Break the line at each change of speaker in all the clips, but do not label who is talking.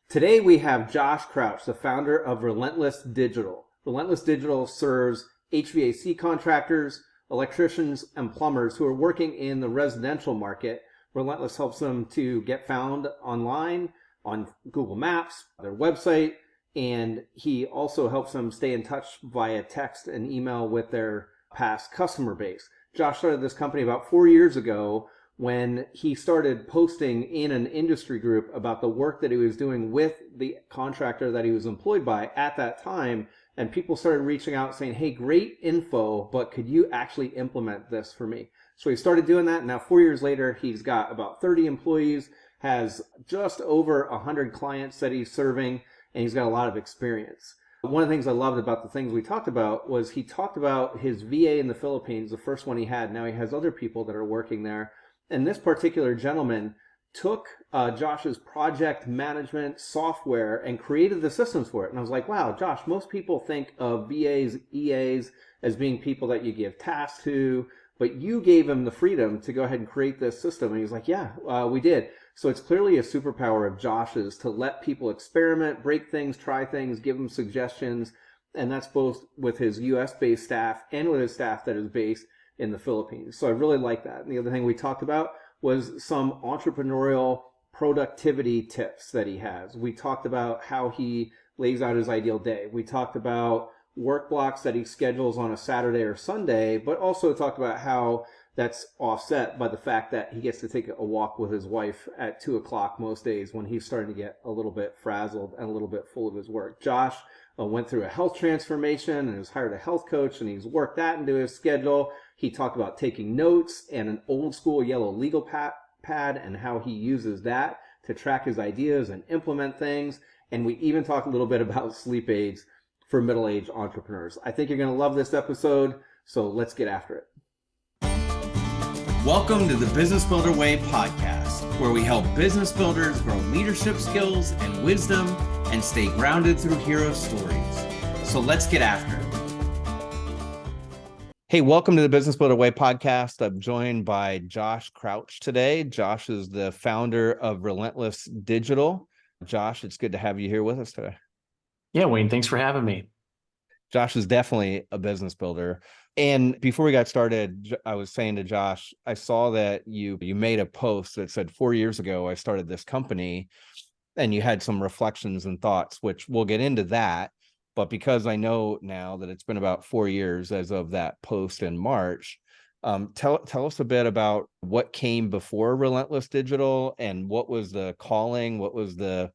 Today we have Josh Crouch, the founder of Relentless Digital. Relentless Digital serves HVAC contractors, electricians, and plumbers who are working in the residential market. Relentless helps them to get found online, on Google Maps, their website, and he also helps them stay in touch via text and email with their past customer base. Josh started this company about 4 years ago when he started posting in an industry group about the work that he was doing with the contractor that he was employed by at that time. And people started reaching out saying, hey, great info, but could you actually implement this for me? So he started doing that. Now, 4 years later, he's got about 30 employees, has just over 100 clients that he's serving, and he's got a lot of experience. One of the things I loved about the things we talked about was he talked about his VA in the Philippines, the first one he had. Now he has other people that are working there. And this particular gentleman took Josh's project management software and created the systems for it. And I was like, wow, Josh, most people think of VAs, EAs as being people that you give tasks to, but you gave him the freedom to go ahead and create this system. And he was like, yeah, we did. So it's clearly a superpower of Josh's to let people experiment, break things, try things, give them suggestions. And that's both with his US-based staff and with his staff that is based in the Philippines. So I really like that. And the other thing we talked about was some entrepreneurial productivity tips that he has. We talked about how he lays out his ideal day. We talked about work blocks that he schedules on a Saturday or Sunday, but also talked about how that's offset by the fact that he gets to take a walk with his wife at 2 o'clock most days when he's starting to get a little bit frazzled and a little bit full of his work. Josh went through a health transformation and has hired a health coach, and he's worked that into his schedule. He talked about taking notes and an old school yellow legal pad and how he uses that to track his ideas and implement things. And we even talked a little bit about sleep aids for middle-aged entrepreneurs. I think you're going to love this episode, so let's get after it.
Welcome to the Business Builder Way podcast, where we help business builders grow leadership skills and wisdom and stay grounded through hero stories. So let's get after it.
Hey, welcome to the Business Builder Way podcast. I'm joined by Josh Crouch today. Josh is the founder of Relentless Digital. Josh, it's good to have you here with us today.
Yeah, Wayne, thanks for having me.
Josh is definitely a business builder. And before we got started, I was saying to Josh, I saw that you made a post that said 4 years ago, I started this company, and you had some reflections and thoughts, which we'll get into that. But because I know now that it's been about 4 years as of that post in March, tell us a bit about what came before Relentless Digital and what was the calling, what was the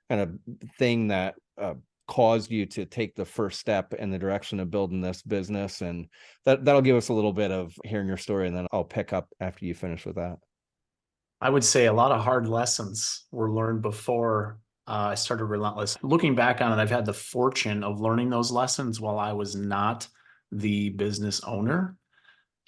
kind of thing that caused you to take the first step in the direction of building this business. And that'll give us a little bit of hearing your story, and then I'll pick up after you finish with that.
I would say a lot of hard lessons were learned before I started Relentless. Looking back on it, I've had the fortune of learning those lessons while I was not the business owner.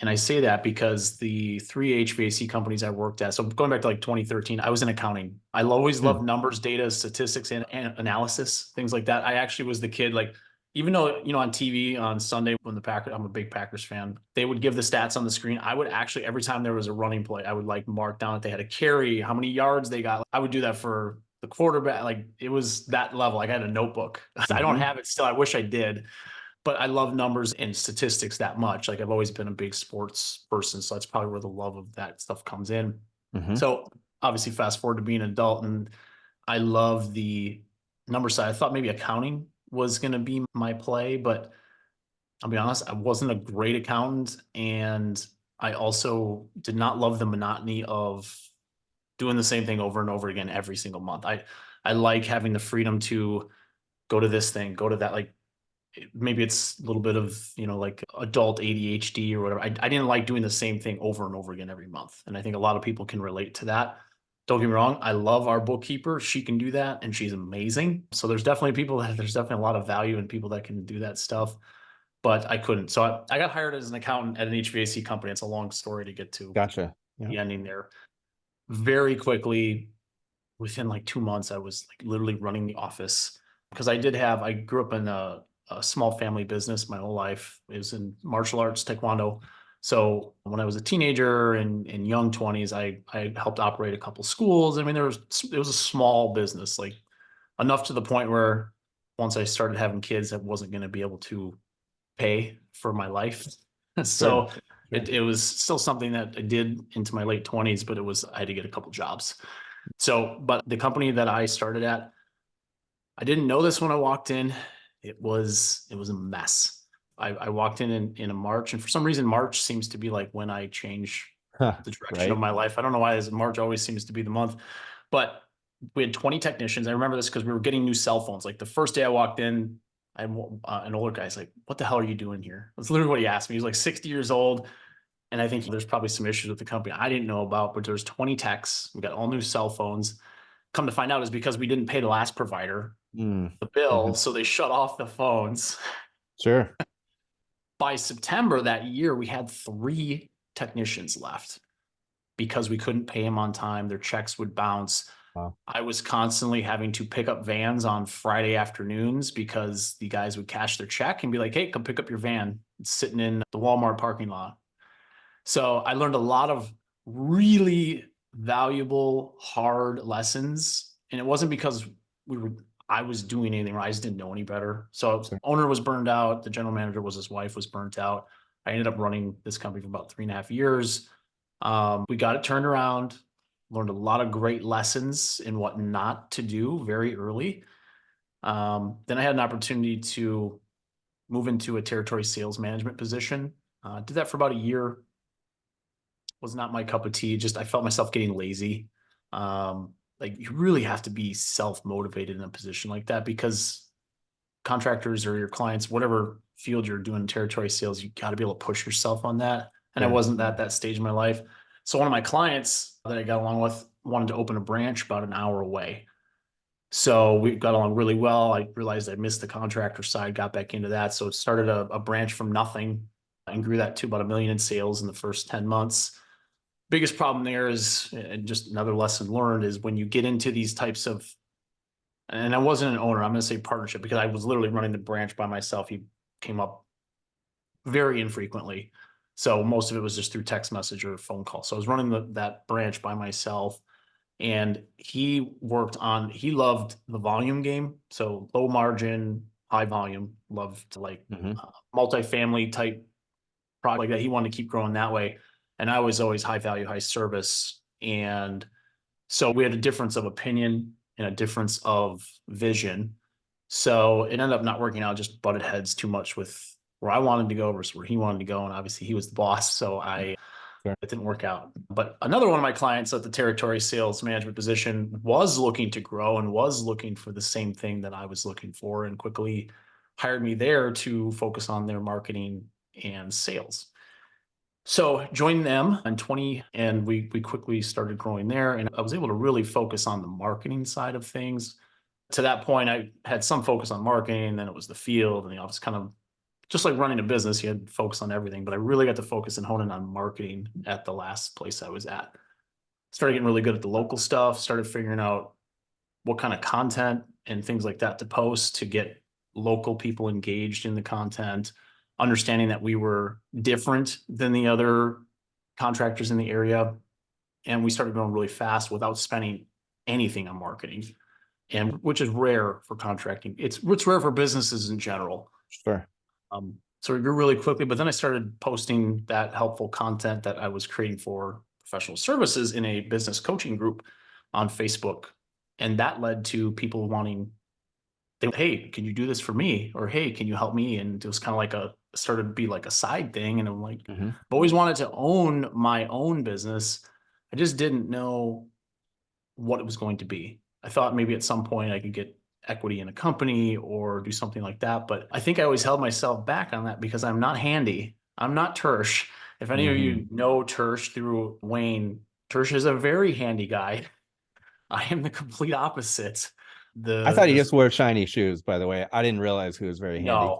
And I say that because the 3 HVAC companies I worked at, so going back to like 2013, I was in accounting. I always loved numbers, data, statistics, and analysis, things like that. I actually was the kid, like, even though, on TV on Sunday when I'm a big Packers fan, they would give the stats on the screen. I would actually, every time there was a running play, I would like mark down if they had a carry, how many yards they got. I would do that for the quarterback. Like, it was that level. Like, I had a notebook. I don't have it still. I wish I did. But I love numbers and statistics that much. Like, I've always been a big sports person, so that's probably where the love of that stuff comes in. So obviously fast forward to being an adult, and I love the number side. I thought maybe accounting was going to be my play, but I'll be honest, I wasn't a great accountant. And I also did not love the monotony of doing the same thing over and over again every single month. I like having the freedom to go to this thing, go to that. Like, maybe it's a little bit of, like adult ADHD or whatever. I didn't like doing the same thing over and over again every month. And I think a lot of people can relate to that. Don't get me wrong. I love our bookkeeper. She can do that, and she's amazing. So there's definitely a lot of value in people that can do that stuff, but I couldn't. So I got hired as an accountant at an HVAC company. It's a long story to get to.
Gotcha.
The ending there. Very quickly, within like 2 months, I was like literally running the office, because I grew up in a small family business my whole life. It was in martial arts, taekwondo. So when I was a teenager and in young 20s, I helped operate a couple schools. I mean, it was a small business, like enough to the point where once I started having kids, I wasn't going to be able to pay for my life. So
Sure.
it was still something that I did into my late 20s, but I had to get a couple jobs. So, but the company that I started at, I didn't know this when I walked in. It was a mess. I walked in a March, and for some reason, March seems to be like when I change the direction of
Right.
my life. I don't know why March always seems to be the month, but we had 20 technicians. I remember this because we were getting new cell phones. Like the first day I walked in, I had an older guy's like, "What the hell are you doing here?" That's literally what he asked me. He was like 60 years old. And I think there's probably some issues with the company I didn't know about, but there's 20 techs. We got all new cell phones. Come to find out is because we didn't pay the last provider
Mm.
the bill.
Mhm.
So they shut off the phones.
Sure.
By September that year, we had 3 technicians left because we couldn't pay them on time. Their checks would bounce.
Wow.
I was constantly having to pick up vans on Friday afternoons because the guys would cash their check and be like, "Hey, come pick up your van. It's sitting in the Walmart parking lot." So I learned a lot of really valuable, hard lessons. And it wasn't because I was doing anything right. I just didn't know any better. So
Sure.
owner was burned out. The general manager was his wife was burnt out. I ended up running this company for about 3.5 years. We got it turned around, learned a lot of great lessons in what not to do very early. Then I had an opportunity to move into a territory sales management position. Did that for about a year. Was not my cup of tea. Just I felt myself getting lazy. Like you really have to be self-motivated in a position like that because contractors or your clients, whatever field you're doing territory sales, you got to be able to push yourself on that. And I
Sure.
wasn't at that stage in my life. So one of my clients that I got along with wanted to open a branch about an hour away. So we got along really well. I realized I missed the contractor side, got back into that. So it started a branch from nothing and grew that to about $1 million in sales in the first 10 months. Biggest problem there is, and just another lesson learned, is when you get into these types of, and I wasn't an owner, I'm going to say partnership because I was literally running the branch by myself. He came up very infrequently. So most of it was just through text message or phone call. So I was running that branch by myself. And he loved the volume game. So low margin, high volume, loved like
Hmm.
multifamily type product like that. He wanted to keep growing that way. And I was always high value, high service. And so we had a difference of opinion and a difference of vision. So it ended up not working out, just butted heads too much with where I wanted to go versus where he wanted to go. And obviously he was the boss. So
Sure.
it didn't work out. But another one of my clients at the territory sales management position was looking to grow and was looking for the same thing that I was looking for and quickly hired me there to focus on their marketing and sales. So joined them in 20 and we quickly started growing there. And I was able to really focus on the marketing side of things. To that point, I had some focus on marketing, then it was the field and the office, kind of just like running a business, you had to focus on everything, but I really got to focus and hone in on marketing at the last place I was at. Started getting really good at the local stuff, started figuring out what kind of content and things like that to post to get local people engaged in the content, understanding that we were different than the other contractors in the area. And we started growing really fast without spending anything on marketing, and which is rare for contracting. It's rare for businesses in general.
Sure.
So we grew really quickly, but then I started posting that helpful content that I was creating for professional services in a business coaching group on Facebook. And that led to people wanting, hey, can you do this for me? Or, hey, can you help me? And it was kind of like started to be like a side thing. And I'm like,
Hmm.
I've always wanted to own my own business. I just didn't know what it was going to be. I thought maybe at some point I could get equity in a company or do something like that. But I think I always held myself back on that because I'm not handy. I'm not Tersh. If any of
Hmm.
you know Tersh through Wayne, Tersh is a very handy guy. I am the complete opposite.
I thought he
The
just wore shiny shoes, by the way. I didn't realize he was very handy.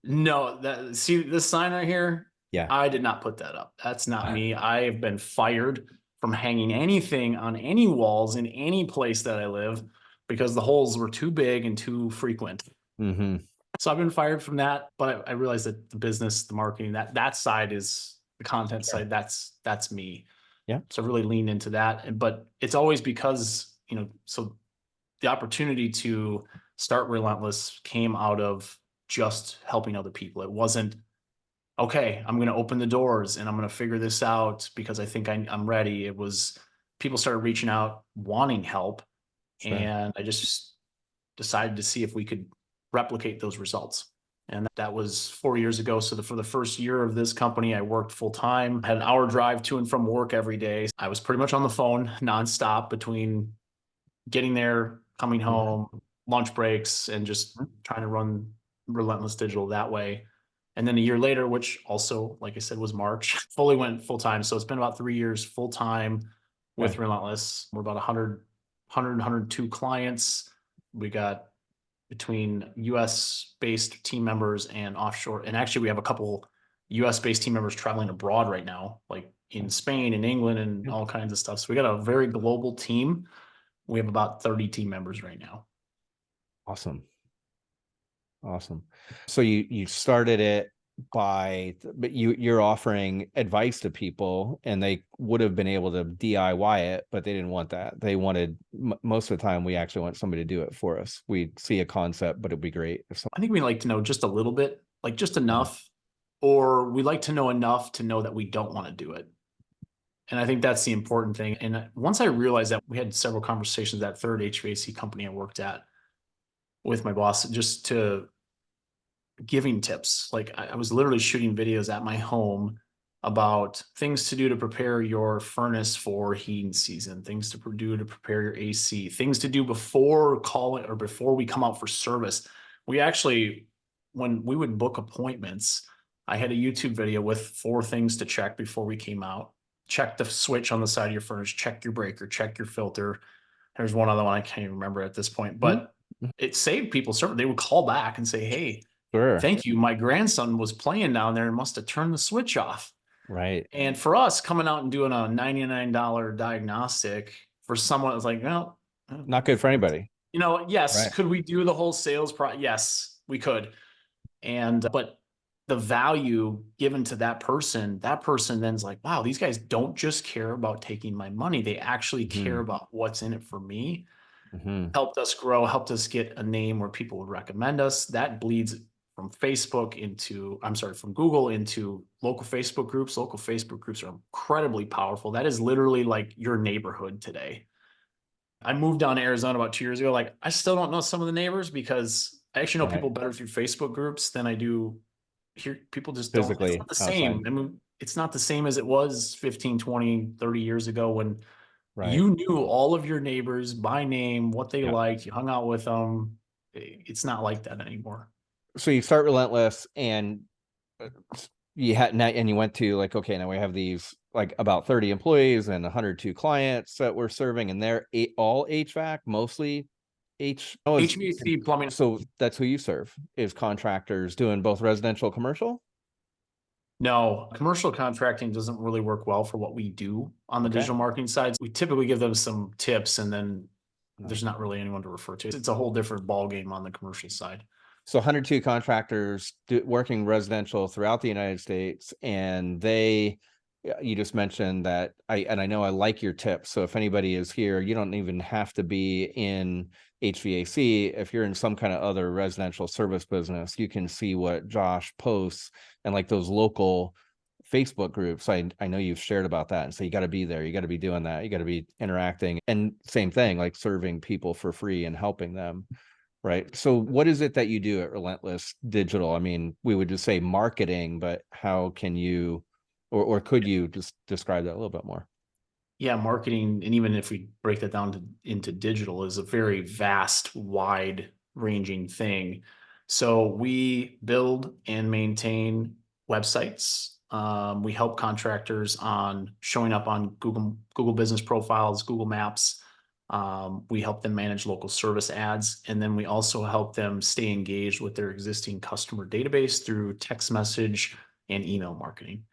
no, see this sign right here?
Yeah.
I did not put that up. That's not me. I have been fired from hanging anything on any walls in any place that I live because the holes were too big and too frequent.
Hmm.
So I've been fired from that, but I realized that the business, the marketing, that side is the content
Sure.
side. That's me.
Yeah.
So I really leaned into that. But it's always because, so the opportunity to start Relentless came out of just helping other people. It wasn't, okay, I'm going to open the doors and I'm going to figure this out because I think I'm ready. It was people started reaching out, wanting help.
Sure.
And I just decided to see if we could replicate those results. And that was 4 years ago. So for the first year of this company, I worked full time, had an hour drive to and from work every day. I was pretty much on the phone nonstop between getting there, coming home, lunch breaks, and just trying to run Relentless Digital that way. And then a year later, which also, like I said, was March, fully went full time. So it's been about 3 years full time with
Okay.
Relentless. We're about 102 clients. We got between US based team members and offshore. And actually, we have a couple US based team members traveling abroad right now, like in Spain and England and all kinds of stuff. So we got a very global team. We have about 30 team members right now.
Awesome. Awesome. So you started it but you're offering advice to people, and they would have been able to DIY it, but they didn't want that. They wanted, most of the time, we actually want somebody to do it for us. We see a concept, but it'd be great if
I think we like to know just a little bit, like just enough, or we like to know enough to know that we don't want to do it. And I think that's the important thing. And once I realized that, we had several conversations at that third HVAC company I worked at with my boss, just to giving tips. Like I was literally shooting videos at my home about things to do to prepare your furnace for heating season, things to do to prepare your AC, things to do before calling or before we come out for service. We actually, when we would book appointments, I had a YouTube video with 4 things to check before we came out. Check the switch on the side of your furnace, check your breaker, check your filter. There's one other one I can't even remember at this point, but it saved people. They would call back and say, hey,
Sure.
thank you. My grandson was playing down there and must have turned the switch off.
Right.
And for us, coming out and doing a $99 diagnostic for someone that's like, well,
Not good for anybody.
Yes,
Right.
could we do the whole sales Yes, we could. But the value given to that person then's like, wow, these guys don't just care about taking my money. They actually care about what's in it for me. Helped us grow, helped us get a name where people would recommend us. That bleeds from from Google into local Facebook groups. Local Facebook groups are incredibly powerful. That is literally like your neighborhood today. I moved down to Arizona about 2 years ago. Like, I still don't know some of the neighbors because I actually know people better through Facebook groups than I do here. People just don't. It's
Physically
not the
outside.
same. I mean, it's not the same as it was 15, 20, 30 years ago when
Right.
you knew all of your neighbors by name, what they
Yeah.
liked, you hung out with them. It's not like that anymore.
So you start Relentless, and you went to, like, okay, now we have these like about 30 employees and 102 clients that we're serving, and they're all HVAC, mostly
HVAC, plumbing.
So that's who you serve, is contractors doing both residential, commercial?
No, commercial contracting doesn't really work well for what we do on the digital marketing side. We typically give them some tips, and then there's not really anyone to refer to. It's a whole different ballgame on the commercial side.
So 102 contractors working residential throughout the United States, and you just mentioned that I know I like your tips. So if anybody is here, you don't even have to be in HVAC. If you're in some kind of other residential service business, you can see what Josh posts, and like those local Facebook groups. I know you've shared about that, and so you got to be there. You got to be doing that. You got to be interacting, and same thing, like serving people for free and helping them. Right. So what is it that you do at Relentless Digital? I mean, we would just say marketing, but how can you, or could you just describe that a little bit more?
Yeah, marketing, and even if we break that down into digital, is a very vast, wide ranging thing. So we build and maintain websites. We help contractors on showing up on Google business profiles, Google Maps. We help them manage local service ads, and then we also help them stay engaged with their existing customer database through text message and email marketing.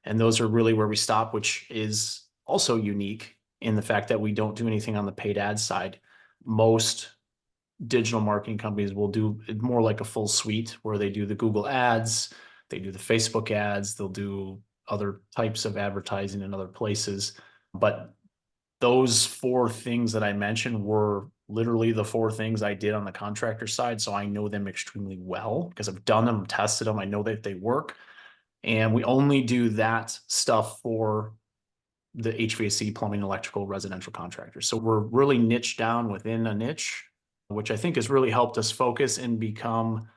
And those are really where we stop, which is also unique in the fact that we don't do anything on the paid ad side. Most digital marketing companies will do it more like a full suite, where they do the Google ads, they do the Facebook ads, they'll do other types of advertising in other places. But those 4 things that I mentioned were literally the 4 things I did on the contractor side. So I know them extremely well because I've done them, tested them. I know that they work. And we only do that stuff for the HVAC, plumbing, electrical, residential contractors. So we're really niched down within a niche, which I think has really helped us focus and become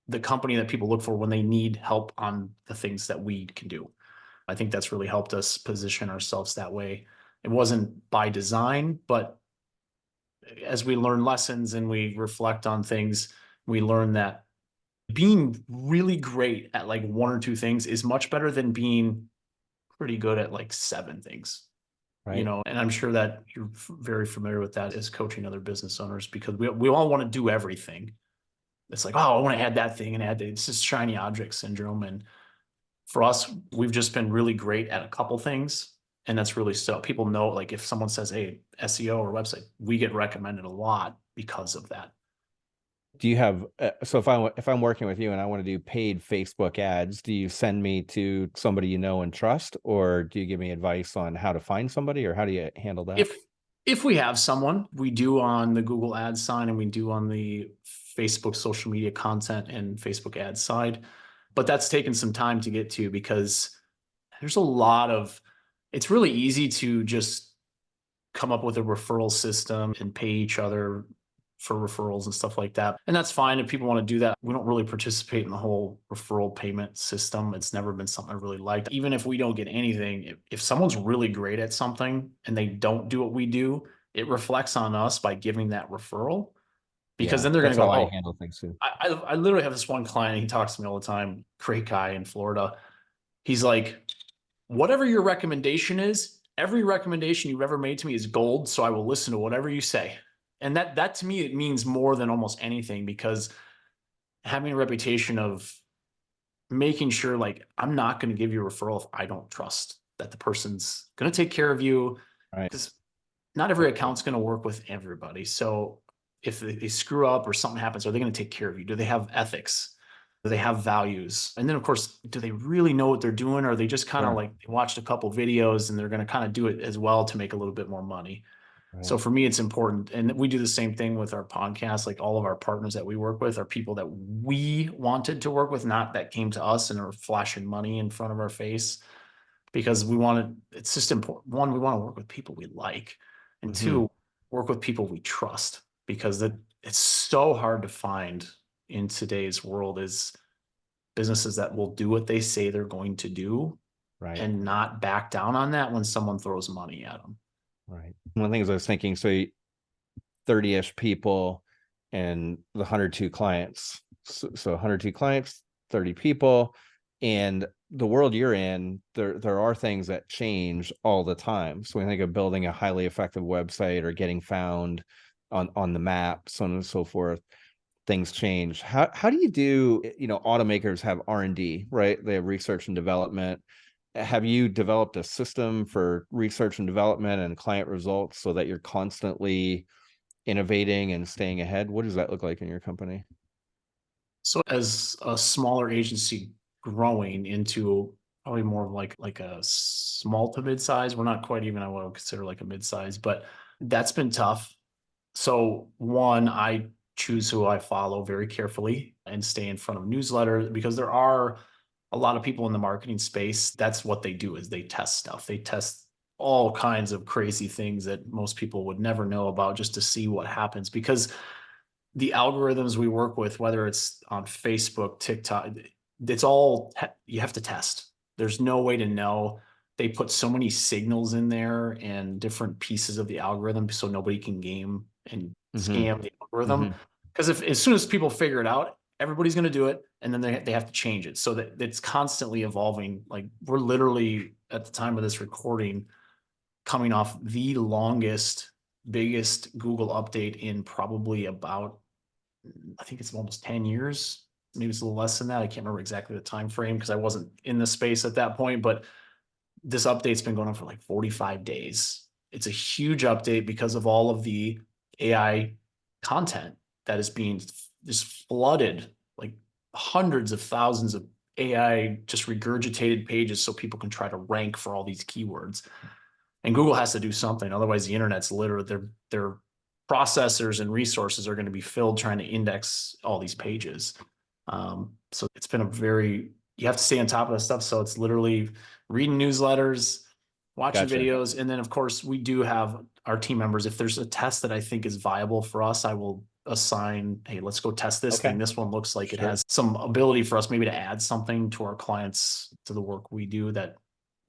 the company that people look for when they need help on the things that we can do. I think that's really helped us position ourselves that way. It wasn't by design, but as we learn lessons and we reflect on things, we learn that being really great at like 1 or 2 things is much better than being pretty good at like 7 things.
Right.
And I'm sure that you're very familiar with that as coaching other business owners, because we all want to do everything. It's like, oh, I want to add that thing and add that. It's just shiny object syndrome. And for us, we've just been really great at a couple things. And that's really so people know, like if someone says, hey, SEO or website, we get recommended a lot because of that.
Do you have, so if I'm working with you and I want to do paid Facebook ads, do you send me to somebody you know and trust, or do you give me advice on how to find somebody, or how do you handle that?
If we have someone, we do on the Google Ads side and we do on the Facebook social media content and Facebook ads side. But that's taken some time to get to because there's a lot of, it's really easy to just come up with a referral system and pay each other for referrals and stuff like that. And that's fine if people want to do that. We don't really participate in the whole referral payment system. It's never been something I really liked. Even if we don't get anything, if someone's really great at something and they don't do what we do, it reflects on us by giving that referral. Because then they're going to go,
I handle things too.
I literally have this one client, he talks to me all the time, great guy in Florida. He's like, whatever your recommendation is, every recommendation you've ever made to me is gold. So I will listen to whatever you say. And that to me, it means more than almost anything, because having a reputation of making sure, like, I'm not going to give you a referral if I don't trust that the person's going to take care of you.
Right.
Because not every account's going to work with everybody. So if they screw up or something happens, are they going to take care of you? Do they have ethics? Do they have values? And then of course, do they really know what they're doing? Or are they just kind of like they watched a couple videos and they're going to kind of do it as well to make a little bit more money? Right. So for me, it's important. And we do the same thing with our podcast. Like all of our partners that we work with are people that we wanted to work with, not that came to us and are flashing money in front of our face, because it's just important. 1, we want to work with people we like. And 2, work with people we trust, because it's so hard to find in today's world is businesses that will do what they say they're going to do, right, and not back down on that when someone throws money at them.
Right. One of the things I was thinking, so 30-ish people and the 102 clients. So 102 clients, 30 people, and the world you're in, there are things that change all the time. So when I think of building a highly effective website or getting found on the map, so on and so forth, things change. How do you do, automakers have R&D, right? They have research and development. Have you developed a system for research and development and client results so that you're constantly innovating and staying ahead? What does that look like in your company?
So as a smaller agency growing into probably more of like a small to mid-size, we're not quite even, I would consider like a mid-size, but that's been tough. So 1, I choose who I follow very carefully and stay in front of newsletters, because there are a lot of people in the marketing space. That's what they do, is they test stuff. They test all kinds of crazy things that most people would never know about, just to see what happens, because the algorithms we work with, whether it's on Facebook, TikTok, it's all, you have to test. There's no way to know. They put so many signals in there and different pieces of the algorithm so nobody can game and scam the algorithm. Because as soon as people figure it out, everybody's going to do it, and then they have to change it, so that it's constantly evolving. Like we're literally at the time of this recording coming off the longest, biggest Google update in probably about, I think it's almost 10 years. Maybe it's a little less than that. I can't remember exactly the time frame because I wasn't in the space at that point, but this update's been going on for like 45 days. It's a huge update because of all of the AI content that is being just flooded, like hundreds of thousands of AI just regurgitated pages so people can try to rank for all these keywords. And Google has to do something. Otherwise the internet's literally, they're processors and resources are going to be filled trying to index all these pages. So it's been you have to stay on top of this stuff. So it's literally reading newsletters, watching
Gotcha.
videos. And then of course we do have our team members. If there's a test that I think is viable for us, I will assign, hey, let's go test this thing. This one looks like it has some ability for us maybe to add something to our clients, to the work we do, that,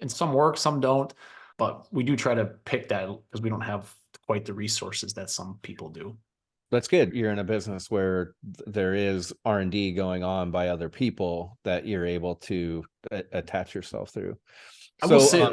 and some work, some don't, but we do try to pick that because we don't have quite the resources that some people do.
That's good. You're in a business where there is R&D going on by other people that you're able to attach yourself through.
I will say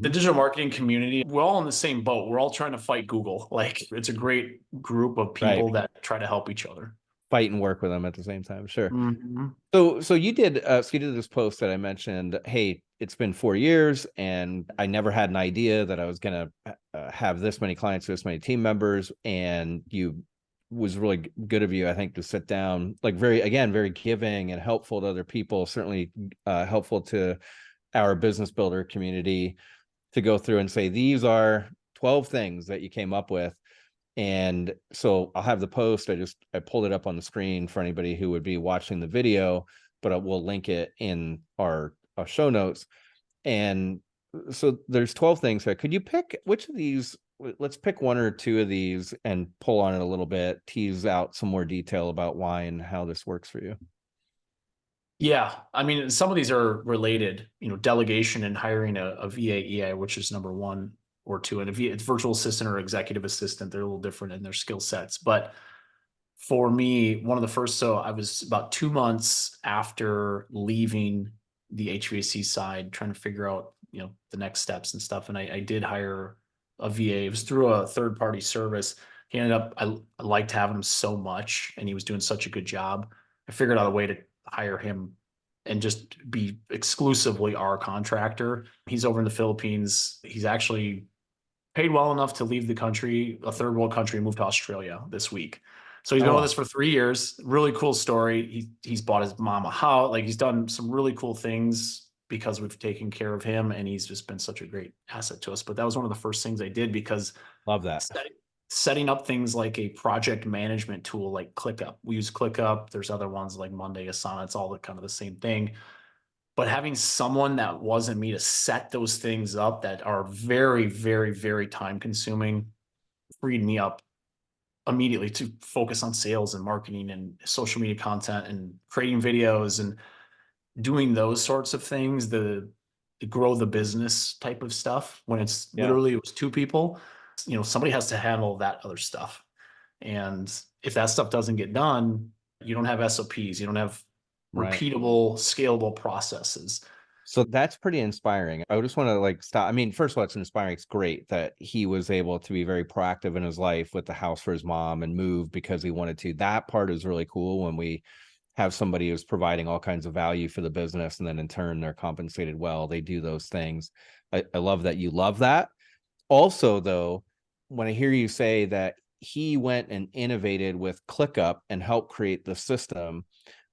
the digital marketing community, we're all in the same boat. We're all trying to fight Google. Like, it's a great group of people that try to help each other.
Fight and work with them at the same time. Sure.
Mm-hmm.
So you did this post that I mentioned. Hey, it's been 4 years and I never had an idea that I was going to have this many clients, this many team members. And you was really good of you, I think, to sit down, like very giving and helpful to other people, certainly helpful to our business builder community, to go through and say, these are 12 things that you came up with. And so I'll have the post. I pulled it up on the screen for anybody who would be watching the video, but we'll link it in our show notes. And so there's 12 things there. Could you pick which of these? Let's pick one or two of these and pull on it a little bit, tease out some more detail about why and how this works for you.
Yeah. I mean, some of these are related, delegation and hiring a VA, EA, which is number 1 or 2. And it's virtual assistant or executive assistant. They're a little different in their skill sets. But for me, one of the first, so I was about 2 months after leaving the HVAC side, trying to figure out, the next steps and stuff. And I did hire a VA. It was through a third-party service. He ended up, I liked having him so much, and he was doing such a good job. I figured out a way to hire him and just be exclusively our contractor. He's over in the Philippines. He's actually paid well enough to leave the country, a third world country, and move to Australia this week. So he's been with us for 3 years. Really cool story. He's bought his mom a house. Like, he's done some really cool things because we've taken care of him, and he's just been such a great asset to us. But that was one of the first things I did, because
love that.
Setting up things like a project management tool like ClickUp. We use ClickUp. There's other ones like Monday, Asana. It's all kind of the same thing. But having someone that wasn't me to set those things up that are very, very, very time consuming freed me up immediately to focus on sales and marketing and social media content and creating videos and doing those sorts of things, the grow the business type of stuff. When it's literally, it was 2 people, somebody has to handle that other stuff. And if that stuff doesn't get done, you don't have SOPs, you don't have repeatable, scalable processes.
So that's pretty inspiring. I just want to stop. I mean, first of all, it's inspiring. It's great that he was able to be very proactive in his life with the house for his mom and move because he wanted to. That part is really cool when we have somebody who's providing all kinds of value for the business, and then in turn, they're compensated well. They do those things. I love that you love that. Also, though, when I hear you say that he went and innovated with ClickUp and helped create the system,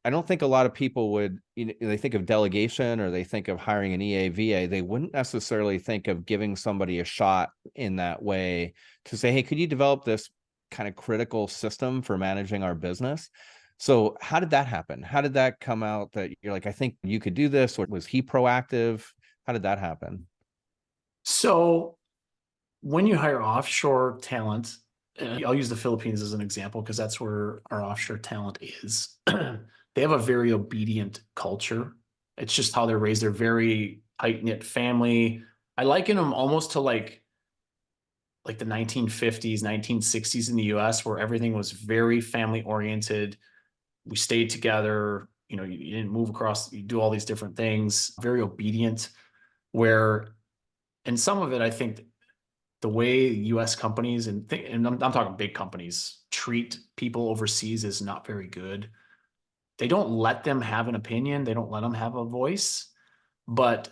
I don't think a lot of people would, they think of delegation or they think of hiring an EAVA. They wouldn't necessarily think of giving somebody a shot in that way to say, hey, could you develop this kind of critical system for managing our business? So how did that happen? How did that come out that you're like, I think you could do this? Or was he proactive? How did that happen? So
when you hire offshore talent, I'll use the Philippines as an example because that's where our offshore talent is. They have a very obedient culture. It's just how they're raised. They're very tight-knit family. I liken them almost to like the 1950s, 1960s in the US, where everything was very family-oriented. We stayed together. You didn't move across. You do all these different things. Very obedient. And some of it, I think, the way US companies and I'm talking big companies treat people overseas is not very good. They don't let them have an opinion. They don't let them have a voice. But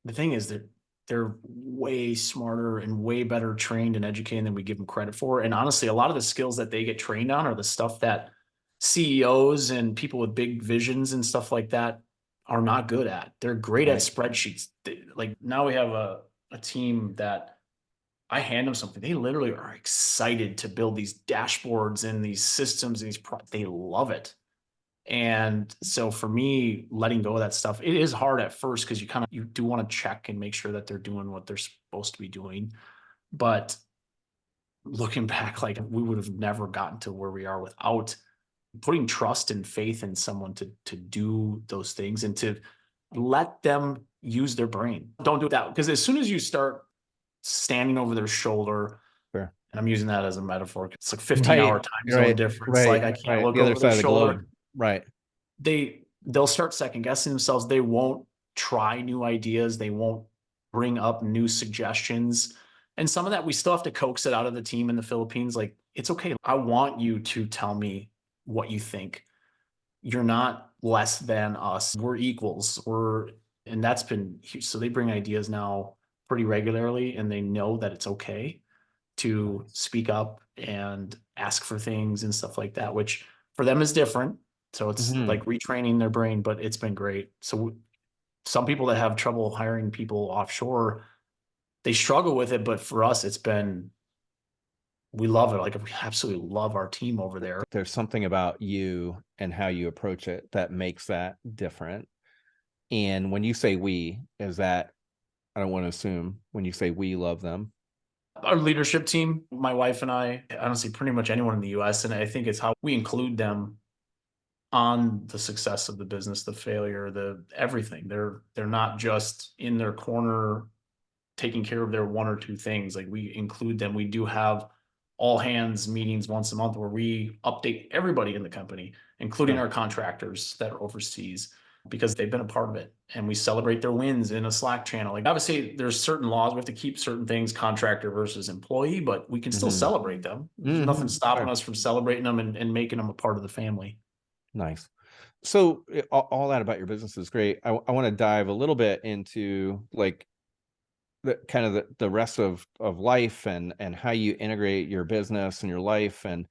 the thing is that they're way smarter and way better trained and educated than we give them credit for. And honestly, a lot of the skills that they get trained on are the stuff that CEOs and people with big visions and stuff like that are not good at. They're great at spreadsheets. Like, now we have a team that I hand them something, they literally are excited to build these dashboards and these systems and they love it. And so for me, letting go of that stuff, it is hard at first because you do want to check and make sure that they're doing what they're supposed to be doing. But looking back, like we would have never gotten to where we are without putting trust and faith in someone to do those things and to let them use their brain. Don't do that, because as soon as you start standing over their shoulder,
Sure.
and I'm using that as a metaphor, it's like 15-hour
Right.
time zone
Right.
difference. Like I can't look
The other
over their
side of the
shoulder.
globe. Right.
They'll start second guessing themselves. They won't try new ideas. They won't bring up new suggestions. And some of that, we still have to coax it out of the team in the Philippines. Like, it's okay. I want you to tell me what you think. You're not less than us. We're equals. And that's been huge. So they bring ideas now pretty regularly, and they know that it's okay to speak up and ask for things and stuff like that, which for them is different. So it's like retraining their brain, but it's been great. So some people that have trouble hiring people offshore, they struggle with it. But for us, we love it. Like we absolutely love our team over there.
There's something about you and how you approach it that makes that different. And when you say we, is that, I don't want to assume, when you say we love them,
Our leadership team, my wife and I, honestly, pretty much anyone in the US, and I think it's how we include them on the success of the business, the failure, the everything. They're not just in their corner taking care of their one or two things. Like we include them. We do have all hands meetings once a month where we update everybody in the company, including our contractors that are overseas, because they've been a part of it. And we celebrate their wins in a Slack channel. Like obviously there's certain laws. We have to keep certain things contractor versus employee, but we can still celebrate them. There's nothing stopping us from celebrating them and making them a part of the family.
Nice. So all that about your business is great. I want to dive a little bit into like the kind of the rest of life and how you integrate your business and your life and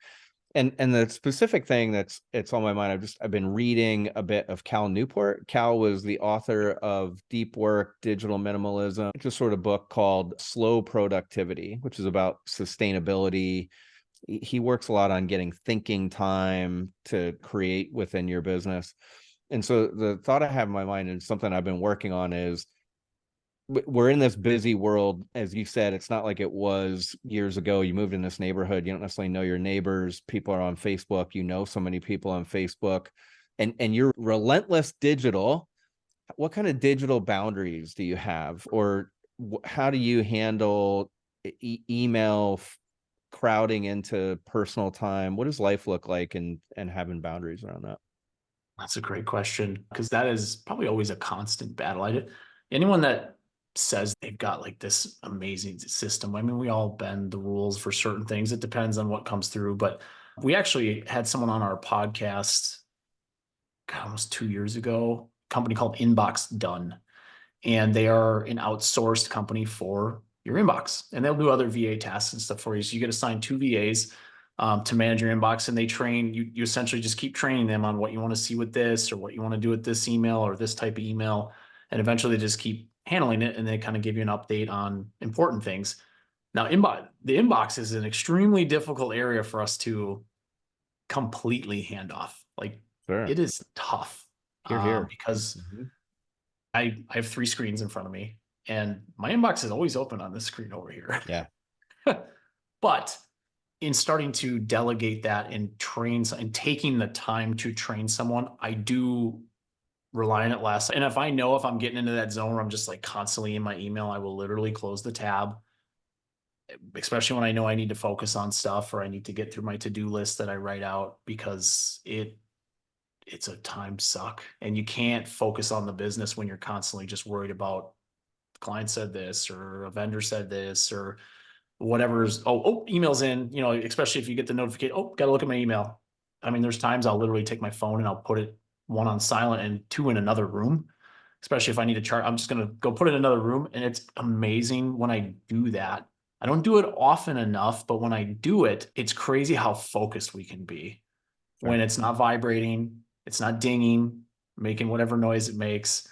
the specific thing it's on my mind. I've been reading a bit of Cal Newport. Cal was the author of Deep Work, Digital Minimalism, just sort of book called Slow Productivity, which is about sustainability. He works a lot on getting thinking time to create within your business. And so the thought I have in my mind and something I've been working on is we're in this busy world. As you said, it's not like it was years ago. You moved in this neighborhood, you don't necessarily know your neighbors. People are on Facebook. You know so many people on Facebook. And you're Relentless Digital. What kind of digital boundaries do you have? Or how do you handle email crowding into personal time? What does life look like and having boundaries around that?
That's a great question, because that is probably always a constant battle. Anyone that says they've got like this amazing system, I mean, we all bend the rules for certain things. It depends on what comes through. But we actually had someone on our podcast almost 2 years ago, a company called Inbox Done. And they are an outsourced company for your inbox, and they'll do other VA tasks and stuff for you. So you get assigned 2 VAs to manage your inbox, and they train you. You essentially just keep training them on what you want to see with this, or what you want to do with this email or this type of email. And eventually they just keep handling it, and they kind of give you an update on important things. Now, the inbox is an extremely difficult area for us to completely hand off. Like it is tough because I have 3 screens in front of me, and my inbox is always open on this screen over here.
Yeah.
But in starting to delegate that and train and taking the time to train someone, I do rely on it less. And if I know if I'm getting into that zone where I'm just like constantly in my email, I will literally close the tab, especially when I know I need to focus on stuff or I need to get through my to-do list that I write out, because it's a time suck, and you can't focus on the business when you're constantly just worried about the client said this or a vendor said this or whatever's, emails in, especially if you get the notification, got to look at my email. I mean, there's times I'll literally take my phone and I'll put it 1 on silent and 2 in another room, especially if I need to chart. I'm just going to go put it in another room. And it's amazing when I do that. I don't do it often enough, but when I do it, it's crazy how focused we can be when it's not vibrating. It's not dinging, making whatever noise it makes.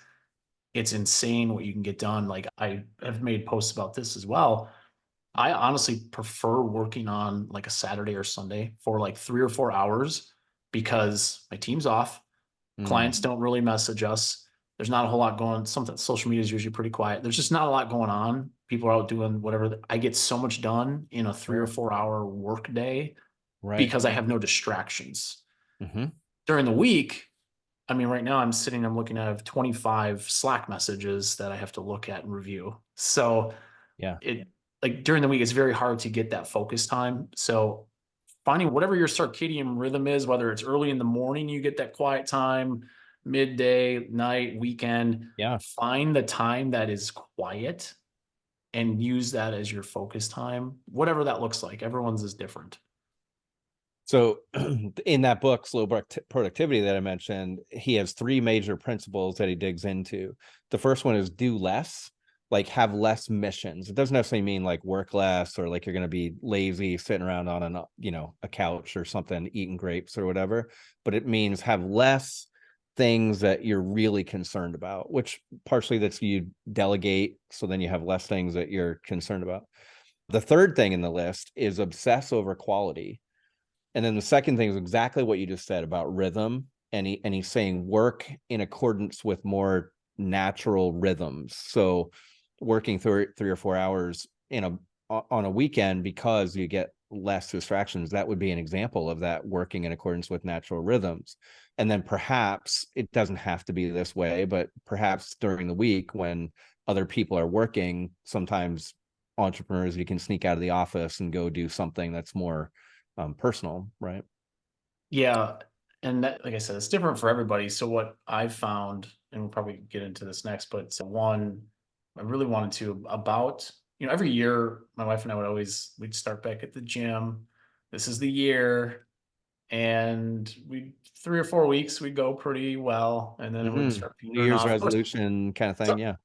It's insane what you can get done. Like I have made posts about this as well. I honestly prefer working on like a Saturday or Sunday for like 3 or 4 hours because my team's off.
Mm,
Clients don't really message us. There's not a whole lot going. Something social media is usually pretty quiet. There's just not a lot going on. People are out doing whatever. I get so much done in a three or
sure.
4 hour work day
Right.
because I have no distractions.
Hmm.
During the week, I mean, right now I'm looking at 25 Slack messages that I have to look at and review. So
Yeah.
it like during the week, it's very hard to get that focus time. So finding whatever your circadian rhythm is, whether it's early in the morning, you get that quiet time, midday, night, weekend,
Yeah.
find the time that is quiet and use that as your focus time, whatever that looks like. Everyone's is different.
So in that book, Productivity, that I mentioned, he has three major principles that he digs into. The first one is do less, like have less missions. It doesn't necessarily mean like work less or like you're going to be lazy sitting around on a couch or something, eating grapes or whatever, but it means have less things that you're really concerned about, which partially that's you delegate. So then you have less things that you're concerned about. The third thing in the list is obsess over quality. And then the second thing is exactly what you just said about rhythm. And he's saying work in accordance with more natural rhythms. So working through 3 or 4 hours on a weekend because you get less distractions, that would be an example of that, working in accordance with natural rhythms. And then perhaps it doesn't have to be this way, but perhaps during the week when other people are working, sometimes entrepreneurs, you can sneak out of the office and go do something that's more personal, right?
Yeah. And that, like I said, it's different for everybody. So what I've found, and we'll probably get into this next, but one, I really wanted to about, every year my wife and I we'd start back at the gym. This is the year. And we 3 or 4 weeks, we'd go pretty well. And then it would
Mm-hmm.
start
New
petering
Year's
off. Of course,
resolution kind of thing.
so-
Yeah.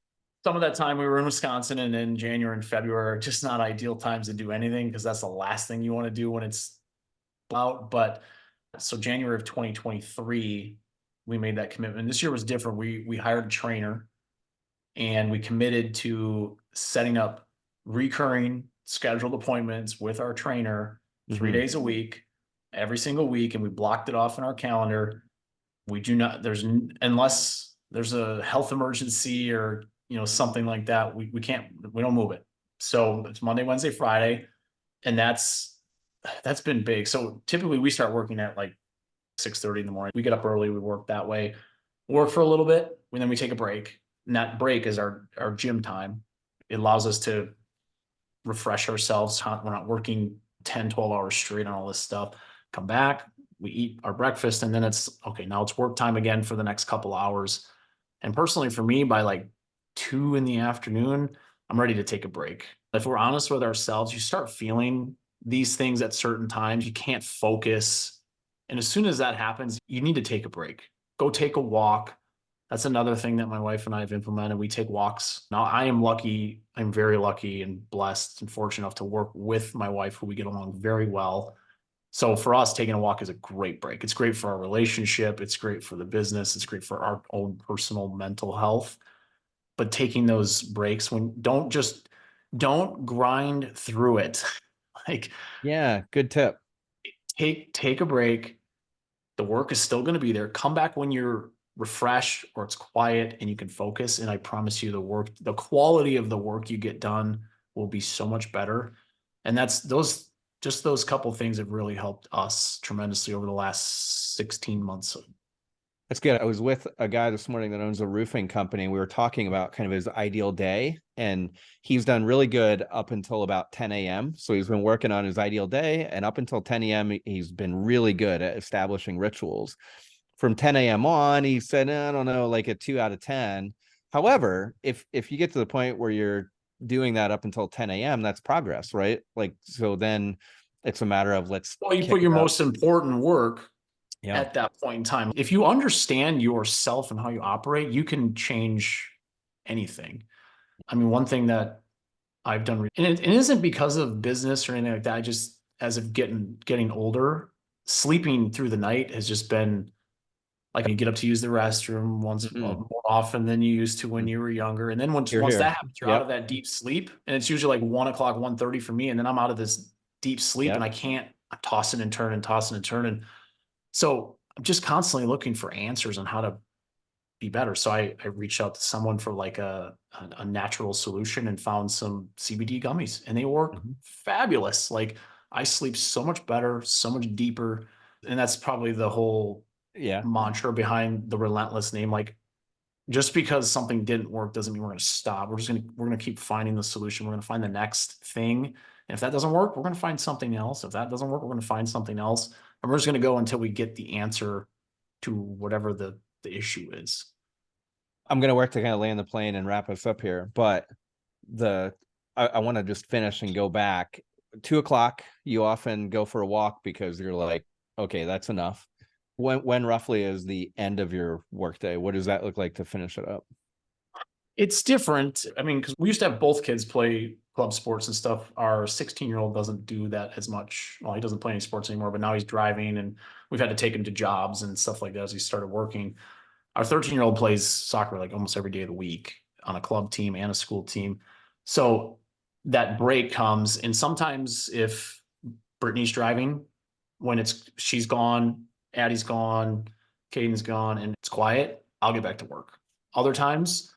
some of that time we were in Wisconsin, and then January and February are just not ideal times to do anything because that's the last thing you want to do when it's out. But so January of 2023, we made that commitment. This year was different. We hired a trainer and we committed to setting up recurring scheduled appointments with our trainer three
Mm-hmm.
days a week, every single week, and we blocked it off in our calendar. We do not, unless there's a health emergency or something like that, we don't move it. So it's Monday, Wednesday, Friday, and that's been big. So typically we start working at like 6:30 in the morning. We get up early, we work that way, work for a little bit, and then we take a break. And that break is our gym time. It allows us to refresh ourselves. We're not working 10, 12 hours straight on all this stuff. Come back, we eat our breakfast, and then it's okay. Now it's work time again for the next couple hours. And personally, for me, by like 2 in the afternoon, I'm ready to take a break. If we're honest with ourselves, you start feeling these things at certain times. You can't focus. And as soon as that happens, you need to take a break. Go take a walk. That's another thing that my wife and I have implemented. We take walks. Now, I am lucky. I'm very lucky and blessed and fortunate enough to work with my wife, who we get along very well. So for us, taking a walk is a great break. It's great for our relationship. It's great for the business. It's great for our own personal mental health. But taking those breaks, don't grind through it. Like
Yeah. Good tip.
take a break. The work is still going to be there. Come back when you're refreshed or it's quiet and you can focus. And I promise you, the quality of the work you get done will be so much better. And those couple things have really helped us tremendously over the last 16 months.
That's good. I was with a guy this morning that owns a roofing company. We were talking about kind of his ideal day, and he's done really good up until about 10 a.m. So he's been working on his ideal day, and up until 10 a.m., he's been really good at establishing rituals. From 10 a.m. on, he said, I don't know, like a 2 out of 10. However, if you get to the point where you're doing that up until 10 a.m., that's progress, right? Like, so then it's a matter of let's
Well, you
kick
put your
it up.
most important work
Yeah.
at that point in time. If you understand yourself and how you operate, you can change anything. I mean, one thing that I've done, and it isn't because of business or anything like that. I just, as of getting older, sleeping through the night has just been Like you get up to use the restroom once
Mhm.
more often than you used to when you were younger. And then once
Here,
that
here.
happens, you're out of
Yep.
that deep sleep. And it's usually like 1 o'clock, 1:30 for me. And then I'm out of this deep sleep and
Yep.
I'm tossing and turning, tossing and turning. So I'm just constantly looking for answers on how to be better. So I reached out to someone for like a natural solution and found some CBD gummies, and they work
Mhm.
fabulous. Like I sleep so much better, so much deeper. And that's probably the whole
Yeah.
mantra behind the Relentless name. Like just because something didn't work doesn't mean we're going to stop. We're going to keep finding the solution. We're going to find the next thing. And if that doesn't work, we're going to find something else. If that doesn't work, we're going to find something else. And we're just going to go until we get the answer to whatever the issue is.
I'm going to work to kind of land the plane and wrap us up here, but I want to just finish and go back. 2 o'clock, you often go for a walk because you're like, okay, that's enough. When roughly is the end of your workday? What does that look like to finish it up?
It's different. I mean, because we used to have both kids play club sports and stuff. Our 16-year-old doesn't do that as much. Well, he doesn't play any sports anymore, but now he's driving and we've had to take him to jobs and stuff like that as he started working. Our 13-year-old plays soccer like almost every day of the week on a club team and a school team. So that break comes, and sometimes if Brittany's driving, when she's gone, Addie's gone, Caden's gone, and it's quiet, I'll get back to work. Other times,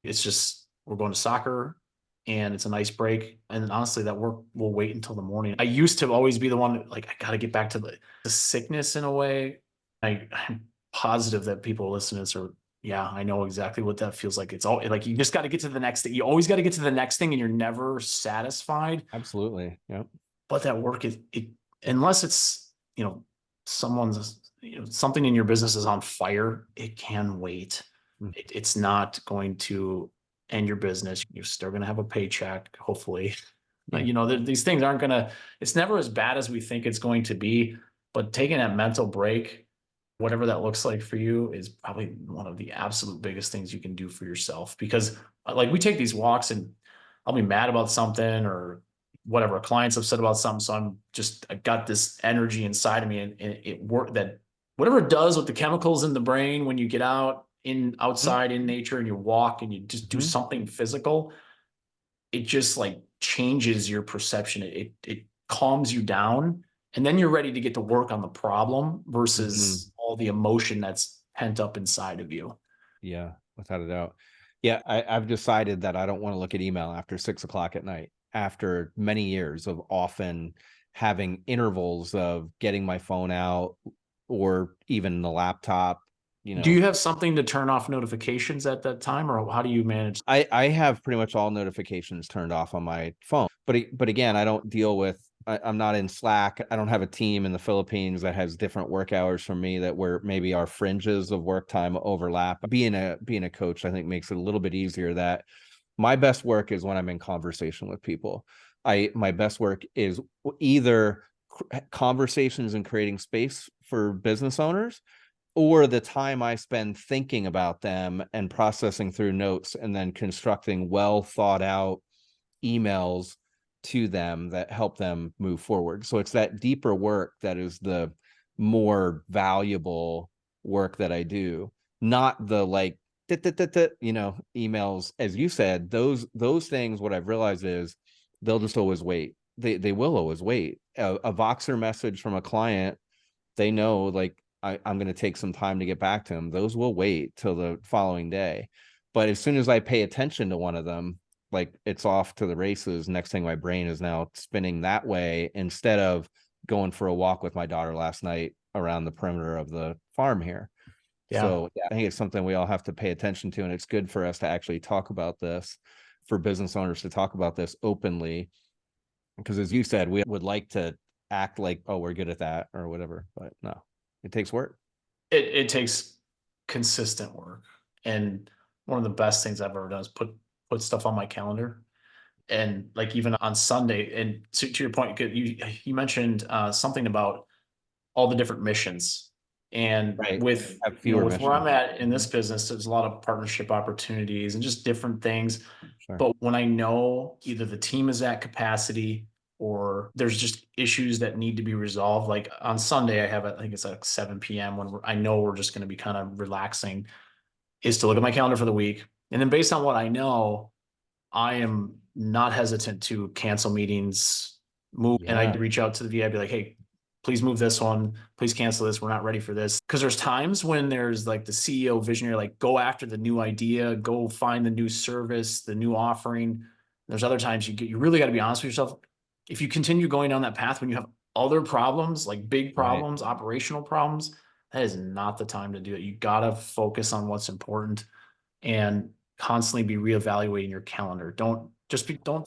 it's just we're going to soccer and it's a nice break. And then honestly, that work will wait until the morning. I used to always be the one that, like, I got to get back to the sickness in a way. I'm positive that people listening to this are, yeah, I know exactly what that feels like. It's all like you just got to get to the next thing. You always got to get to the next thing and you're never satisfied.
Absolutely. Yep.
But that work is it unless it's, someone's, something in your business is on fire, it can wait.
Mm.
It's not going to end your business. You're still going to have a paycheck, hopefully.
Yeah.
These things aren't going to, it's never as bad as we think it's going to be. But taking that mental break, whatever that looks like for you, is probably one of the absolute biggest things you can do for yourself. Because like we take these walks and I'll be mad about something or whatever, a client's upset about something. So I got this energy inside of me and it worked that whatever it does with the chemicals in the brain when you get outside in nature and you walk and you just do
Mhm.
something physical, it just like changes your perception. It calms you down and then you're ready to get to work on the problem
Mhm.
versus all the emotion that's pent up inside of you.
Yeah, without a doubt. Yeah, I've decided that I don't want to look at email after 6 o'clock at night. After many years of often having intervals of getting my phone out or even the laptop,
Do you have something to turn off notifications at that time, or how do you manage?
I have pretty much all notifications turned off on my phone. But again, I don't deal with I'm not in Slack. I don't have a team in the Philippines that has different work hours from me that where maybe our fringes of work time overlap. Being a coach, I think makes it a little bit easier that my best work is when I'm in conversation with people. My best work is either conversations and creating space for business owners or the time I spend thinking about them and processing through notes and then constructing well thought out emails to them that help them move forward. So it's that deeper work that is the more valuable work that I do, not the like emails. As you said, those things, what I've realized is they'll just always wait. They will always wait. A Voxer message from a client, they know like I'm going to take some time to get back to them. Those will wait till the following day. But as soon as I pay attention to one of them, like it's off to the races. Next thing, my brain is now spinning that way instead of going for a walk with my daughter last night around the perimeter of the farm here.
Yeah.
So yeah, I think it's something we all have to pay attention to. And it's good for us to actually talk about this, for business owners to talk about this openly. Because as you said, we would like to act like, oh, we're good at that or whatever. But no, it takes work.
It takes consistent work. And one of the best things I've ever done is put stuff on my calendar. And like even on Sunday, and to your point, you mentioned something about all the different missions. And
Right.
with
Have fewer
with where I'm
missions.
at in this business, there's a lot of partnership opportunities and just different things.
Sure.
But when I know either the team is at capacity or there's just issues that need to be resolved. Like on Sunday, I think it's like 7 p.m. when I know we're just going to be kind of relaxing, is to look at my calendar for the week. And then based on what I know, I am not hesitant to cancel meetings, move, and I
Yeah.
reach out to the VA, I'd be like, hey, please move this one, please cancel this. We're not ready for this. Because there's times when there's like the CEO visionary, like go after the new idea, go find the new service, the new offering. There's other times you really got to be honest with yourself. If you continue going down that path when you have other problems, like big
Right.
problems, operational problems, that is not the time to do it. You got to focus on what's important and constantly be reevaluating your calendar. Don't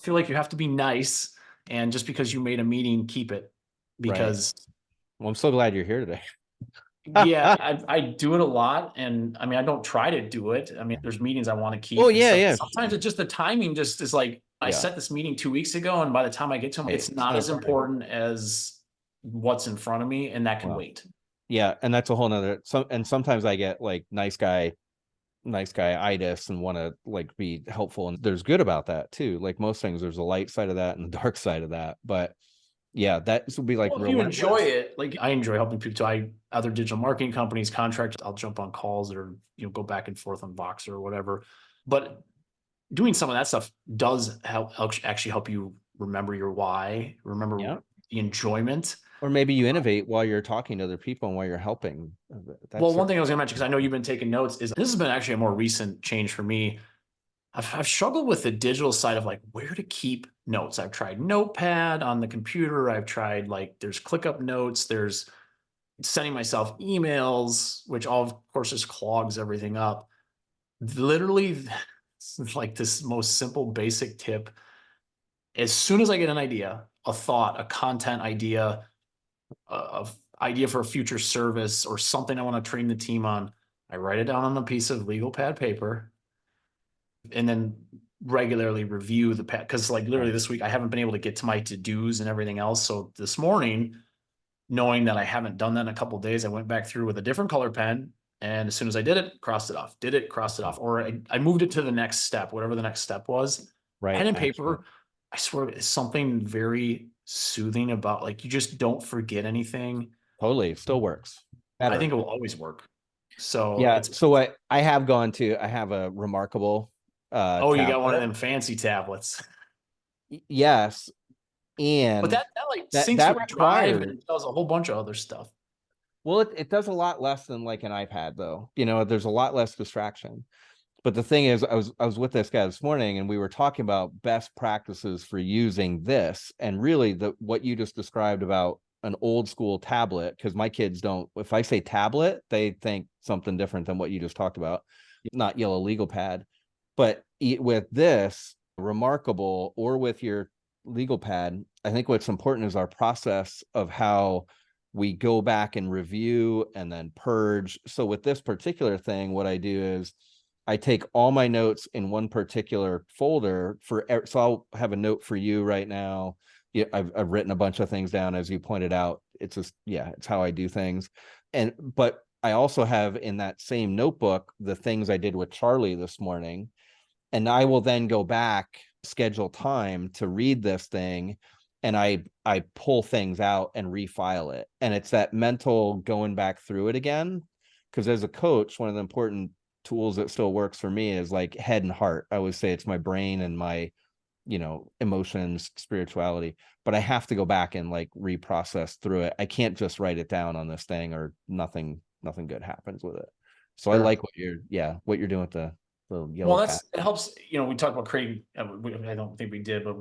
feel like you have to be nice. And just because you made a meeting, keep it,
Right.
because
Well, I'm so glad you're here today.
yeah, I do it a lot. And I mean, I don't try to do it. I mean, there's meetings I want to
Oh
keep and
yeah,
stuff.
yeah.
Sometimes it's just the timing just is like, I
Yeah.
set this meeting 2 weeks ago, and by the time I get to them, it's not as important as what's in front of me, and that can
Well,
wait.
yeah, and that's a whole nother and sometimes I get like nice guy itis and want to like be helpful, and there's good about that too. Like most things, there's a light side of that and the dark side of that. But yeah, that would be like
Well, if you enjoy
relentless.
it, like I enjoy helping people too. Other digital marketing companies, contractors, I'll jump on calls or, go back and forth on Voxer or whatever. But doing some of that stuff does actually help you remember your why, remember
Yeah.
the enjoyment.
Or maybe you innovate while you're talking to other people and while you're helping.
Well,
That's
one thing I was gonna mention, because I know you've been taking notes, is this has been actually a more recent change for me. I've struggled with the digital side of like where to keep notes. I've tried Notepad on the computer. I've tried like there's ClickUp Notes. There's sending myself emails, which all of course just clogs everything up. Literally, like this most simple basic tip. As soon as I get an idea, a thought, a content idea, of idea for a future service or something I want to train the team on, I write it down on a piece of legal pad paper and then regularly review the pad. Cause like literally this week, I haven't been able to get to my to-dos and everything else. So this morning, knowing that I haven't done that in a couple of days, I went back through with a different color pen. And as soon as I did it, crossed it off, crossed it off. Or I moved it to the next step, whatever the next step was.
right.
Pen and
Actually,
paper, I swear, is something very soothing about like you just don't forget anything.
totally. It still works.
I
Better.
think it will always work. So
Yeah.
it's,
So I have a remarkable
oh, you got one of
tablet.
them fancy tablets.
Yes.
But
And
that like
that
syncs with Drive
requires,
and it does a whole bunch of other stuff.
well, it does a lot less than like an iPad though. There's a lot less distraction. But the thing is, I was with this guy this morning and we were talking about best practices for using this, and really what you just described about an old school tablet, because my kids don't, if I say tablet, they think something different than what you just talked about, not yellow legal pad. But with this remarkable or with your legal pad, I think what's important is our process of how we go back and review and then purge. So with this particular thing, what I do is I take all my notes in one particular folder so I'll have a note for you right now. Yeah, I've written a bunch of things down, as you pointed out. It's just, yeah, it's how I do things. But I also have in that same notebook the things I did with Charlie this morning. And I will then go back, schedule time to read this thing, and I pull things out and refile it. And it's that mental going back through it again. Because as a coach, one of the important tools that still works for me is like head and heart. I always say it's my brain and my, emotions, spirituality, but I have to go back and like reprocess through it. I can't just write it down on this thing or nothing good happens with it. So I
Sure.
like what you're doing with the yellow
Well,
pad.
it helps. We talked about creating, I don't think we did, but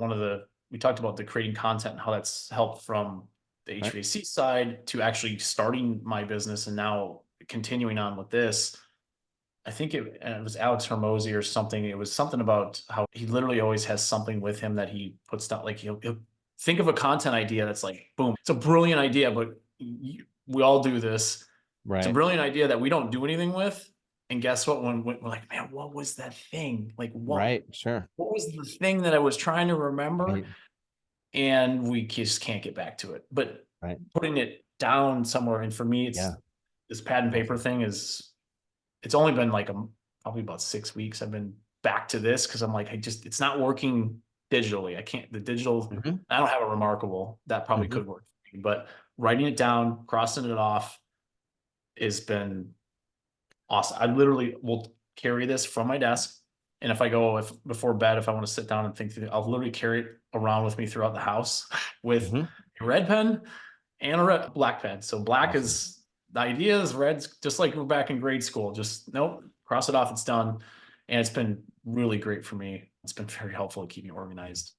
we talked about the creating content and how that's helped from the
Right.
HVAC side to actually starting my business and now continuing on with this. I think it was Alex Hermosi or something. It was something about how he literally always has something with him that he puts down. Like he'll think of a content idea that's like, boom, it's a brilliant idea, but we all do this. It's a
Right.
brilliant idea that we don't do anything with. And guess what? When we're like, man, what was that thing? Like,
Right. Sure.
what was the thing that I was trying to remember?
Right.
And we just can't get back to it. But
Right.
putting it down somewhere, and for me, it's
Yeah.
this pad and paper thing it's only been like probably about 6 weeks. I've been back to this because I'm like, it's not working digitally. The digital,
Mhm.
I don't have a remarkable, that probably
Mhm.
could work for me, but writing it down, crossing it off has been awesome. I literally will carry this from my desk. And if before bed, if I want to sit down and think through, I'll literally carry it around with me throughout the house with
Mhm.
a red pen and a black pen. So black
Awesome.
is the idea, is red's just like we're back in grade school. Just nope, cross it off, it's done. And it's been really great for me. It's been very helpful to keep me organized.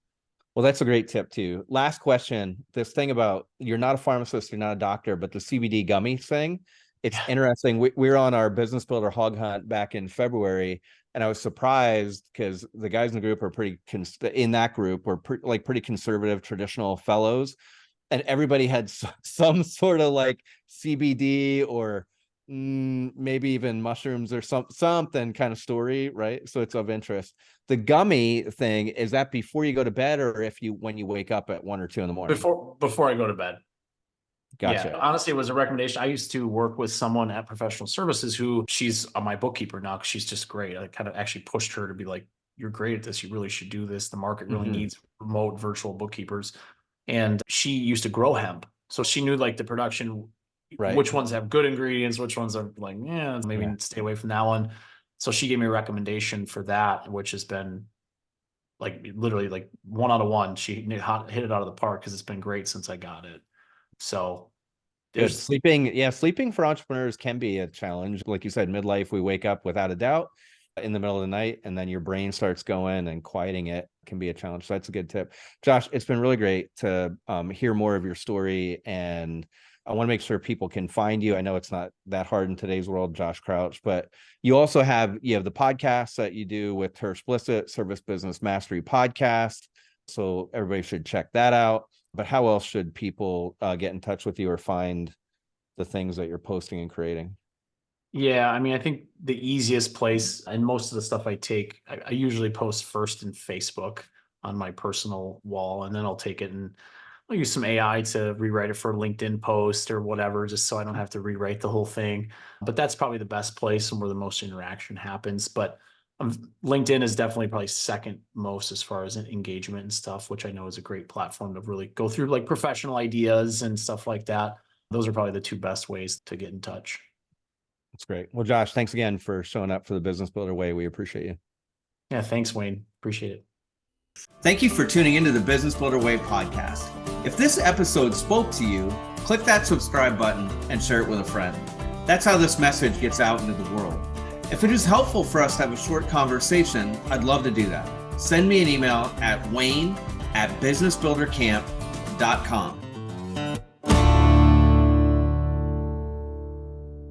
Well, that's a great tip too. Last question. This thing about you're not a pharmacist, you're not a doctor, but the CBD gummy thing, it's
Yeah.
interesting. We were on our business builder hog hunt back in February, and I was surprised because the guys in the group are in that group were pretty conservative, traditional fellows, and everybody had some sort of like CBD or maybe even mushrooms or something kind of story, right? So it's of interest. The gummy thing, is that before you go to bed or when you wake up at 1 or 2 in the morning?
Before I go to bed.
Gotcha.
Yeah, honestly, it was a recommendation. I used to work with someone at Professional Services who she's my bookkeeper now because she's just great. I kind of actually pushed her to be like, "You're great at this. You really should do this. The market really
Mhm.
needs remote virtual bookkeepers." And she used to grow hemp, so she knew like the production,
Right.
which ones have good ingredients, which ones are like, yeah, maybe
Yeah.
stay away from that one. So she gave me a recommendation for that, which has been like literally like 1 out of 1. She hit it out of the park because it's been great since I got it. So
Good.
there's
Sleeping for entrepreneurs can be a challenge. Like you said, midlife, we wake up without a doubt in the middle of the night, and then your brain starts going, and quieting it can be a challenge. So that's a good tip. Josh, it's been really great to hear more of your story, and I want to make sure people can find you. I know it's not that hard in today's world, Josh Crouch, but you have the podcast that you do with Her Explicit Service Business Mastery podcast. So everybody should check that out. But how else should people get in touch with you or find the things that you're posting and creating?
Yeah, I mean, I think the easiest place, and most of the stuff I usually post first in Facebook on my personal wall, and then I'll take it and I'll use some AI to rewrite it for a LinkedIn post or whatever, just so I don't have to rewrite the whole thing. But that's probably the best place and where the most interaction happens. But LinkedIn is definitely probably second most as far as engagement and stuff, which I know is a great platform to really go through like professional ideas and stuff like that. Those are probably the two best ways to get in touch.
That's great. Well, Josh, thanks again for showing up for the Business Builder Way. We appreciate you.
Yeah, thanks, Wayne. Appreciate it.
Thank you for tuning into the Business Builder Way podcast. If this episode spoke to you, click that subscribe button and share it with a friend. That's how this message gets out into the world. If it is helpful for us to have a short conversation, I'd love to do that. Send me an email at wayne@businessbuildercamp.com.